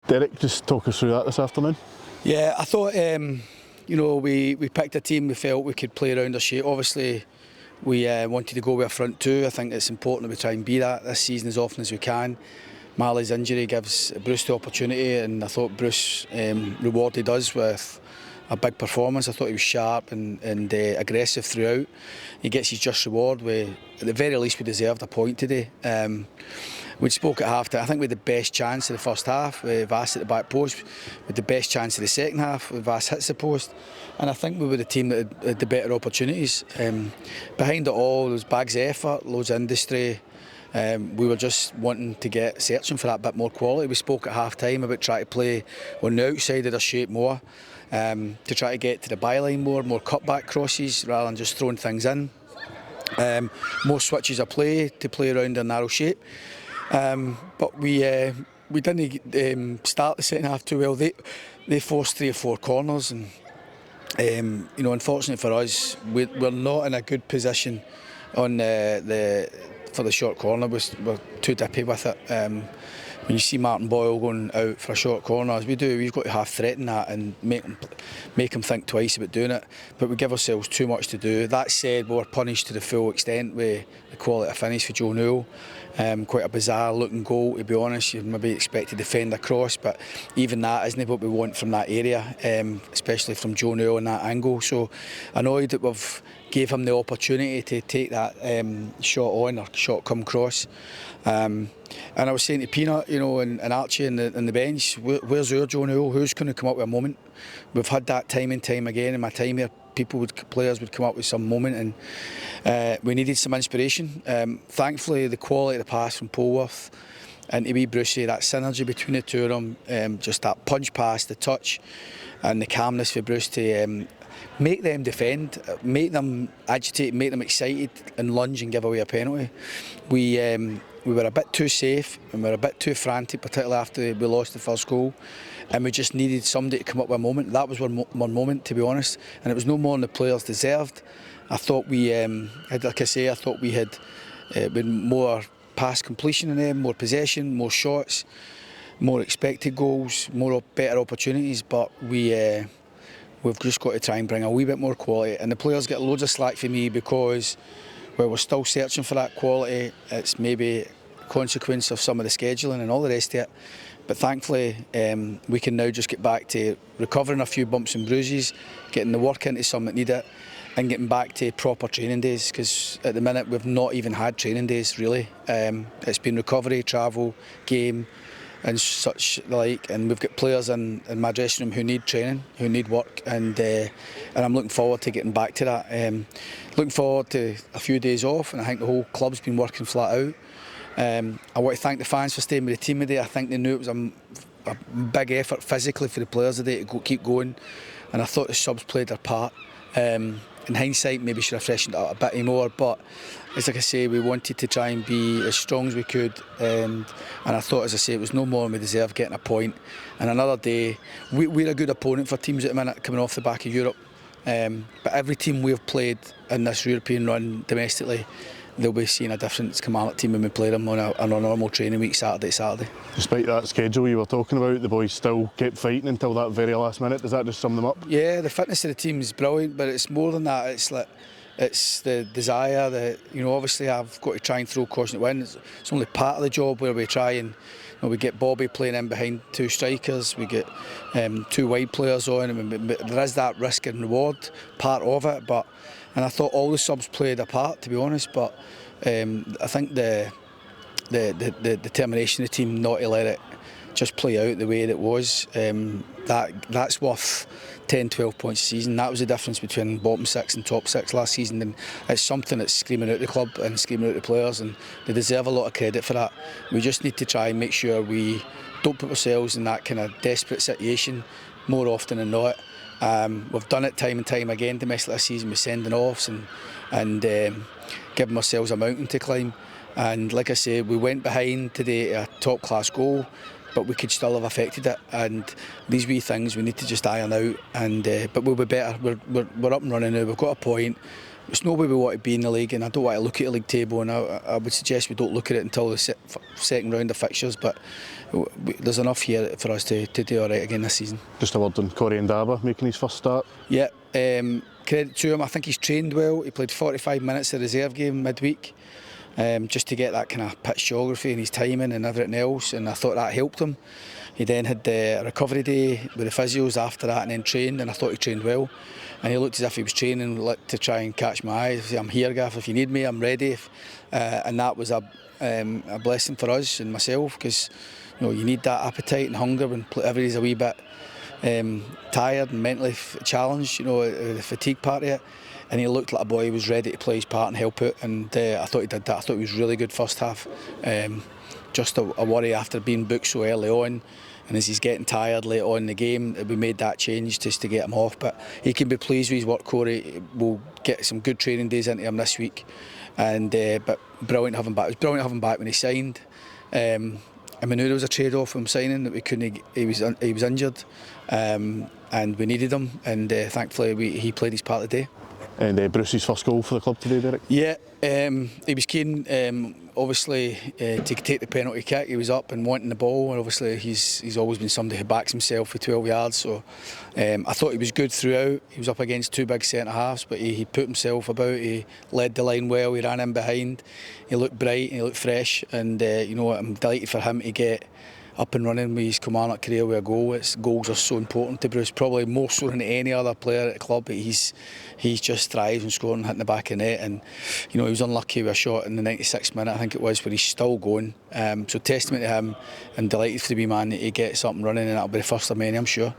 Derek, just talk us through that this afternoon. Yeah, I thought we picked a team we felt we could play around our shape. Obviously, we wanted to go with a front two. I think it's important that we try and be that this season as often as we can. Marley's injury gives Bruce the opportunity, and I thought Bruce rewarded us with a big performance. I thought he was sharp and aggressive throughout. He gets his just reward. At the very least, we deserved a point today. We spoke at half time. I think we had the best chance of the first half. Vass at the back post. We had the best chance of the second half. Vass hits the post. And I think we were the team that had the better opportunities. Behind it all, there was bags of effort, loads of industry. We were just searching for that bit more quality. We spoke at half time about trying to play on the outside of their shape more, to try to get to the byline more cutback crosses rather than just throwing things in. More switches of play to play around their narrow shape. But we didn't start the second half too well. They forced 3 or 4 corners, and unfortunately for us, we're not in a good position on for the short corner. We're too dippy with it. When you see Martin Boyle going out for a short corner, as we do, we've got to half threaten that and make him think twice about doing it. But we give ourselves too much to do. That said, we were punished to the full extent with the quality of finish for Joe Newell. Quite a bizarre looking goal, to be honest. You'd maybe expect to defend across, but even that isn't what we want from that area, especially from Joe Newell in that angle. So annoyed that we've gave him the opportunity to take that shot on, or shot come cross. And I was saying to Peanut, and Archie in the bench, where's our Joe Newell? Who's going to come up with a moment? We've had that time and time again in my time here. Players would come up with some moment, and we needed some inspiration. Thankfully, the quality of the pass from Polworth and to wee Brucey, that synergy between the two of them, just that punch pass, the touch, and the calmness for Bruce to make them defend, make them agitate, make them excited, and lunge and give away a penalty. We were a bit too safe and we were a bit too frantic, particularly after we lost the first goal, and we just needed somebody to come up with a moment. That was one moment, to be honest, and it was no more than the players deserved. I thought we had been more pass completion in them, more possession, more shots, more expected goals, better opportunities, but we've just got to try and bring a wee bit more quality. And the players get loads of slack for me because we're still searching for that quality. It's maybe a consequence of some of the scheduling and all the rest of it. But thankfully, we can now just get back to recovering a few bumps and bruises, getting the work into some that need it, and getting back to proper training days, because at the minute we've not even had training days really. It's been recovery, travel, game and such like, and we've got players in my dressing room who need training, who need work, and I'm looking forward to getting back to that. Looking forward to a few days off, and I think the whole club's been working flat out. I want to thank the fans for staying with the team today. I think they knew it was a big effort physically for the players today to keep going, and I thought the subs played their part. In hindsight, maybe should have freshened it up a bit more, but as like I say, we wanted to try and be as strong as we could, and I thought, as I say, it was no more than we deserved getting a point. And another day, we're a good opponent for teams at the minute coming off the back of Europe, but every team we've played in this European run domestically, they'll be seeing a different Kilmarnock team when we play them on a normal training week, Saturday. Despite that schedule you were talking about, the boys still kept fighting until that very last minute. Does that just sum them up? Yeah, the fitness of the team is brilliant, but it's more than that. It's the desire that, obviously I've got to try and throw caution to win. It's only part of the job where we try and we get Bobby playing in behind 2 strikers, we get 2 wide players on, and there is that risk and reward part of it. And I thought all the subs played a part, to be honest, but I think the determination of the team not to let it just play out the way that it was, that's worth 10-12 points a season. That was the difference between bottom 6 and top 6 last season, and it's something that's screaming out the club and screaming out the players, and they deserve a lot of credit for that. We just need to try and make sure we don't put ourselves in that kind of desperate situation more often than not. We've done it time and time again domestically this season with sending offs and giving ourselves a mountain to climb. And like I say, we went behind today a top class goal, but we could still have affected it. And these wee things we need to just iron out. And but we'll be better. We're up and running now. We've got a point. it's not where we want to be in the league, and I don't want to look at the league table, and I would suggest we don't look at it until the second round of fixtures, but there's enough here for us to do all right again this season. Just a word on Corey and Daba making his first start. Yeah, credit to him. I think he's trained well. He played 45 minutes of reserve game midweek, just to get that kind of pitch geography and his timing and everything else, and I thought that helped him. He then had a recovery day with the physios after that, and then trained, and I thought he trained well. And he looked as if he was training to try and catch my eye. I'm here, Gaff, if you need me, I'm ready. And that was a blessing for us and myself, because you need that appetite and hunger when everybody's a wee bit tired and mentally challenged, the fatigue part of it. And he looked like a boy who was ready to play his part and help out, and I thought he did that. I thought he was really good first half. Just a worry after being booked so early on, and as he's getting tired late on in the game, we made that change just to get him off. But he can be pleased with his work, Corey. We'll get some good training days into him this week, and but brilliant to have him back. It was brilliant to have him back when he signed. And we knew there was a trade-off from signing, that we couldn't. He was injured, and we needed him, and thankfully he played his part today. And Bruce's first goal for the club today, Derek? Yeah, he was keen, obviously, to take the penalty kick. He was up and wanting the ball, and obviously he's always been somebody who backs himself for 12 yards. So I thought he was good throughout. He was up against two big centre halves, but he put himself about. He led the line well. He ran in behind. He looked bright and he looked fresh. And I'm delighted for him to get up and running with his Kilmarnock career with a goal. Goals are so important to Bruce, probably more so than any other player at the club. But he's just thrives on scoring, hitting the back of the net, and he was unlucky with a shot in the 96th minute, I think it was, where he's still going. So testament to him, and delighted for the wee man that he gets up and running, and that'll be the first of many, I'm sure.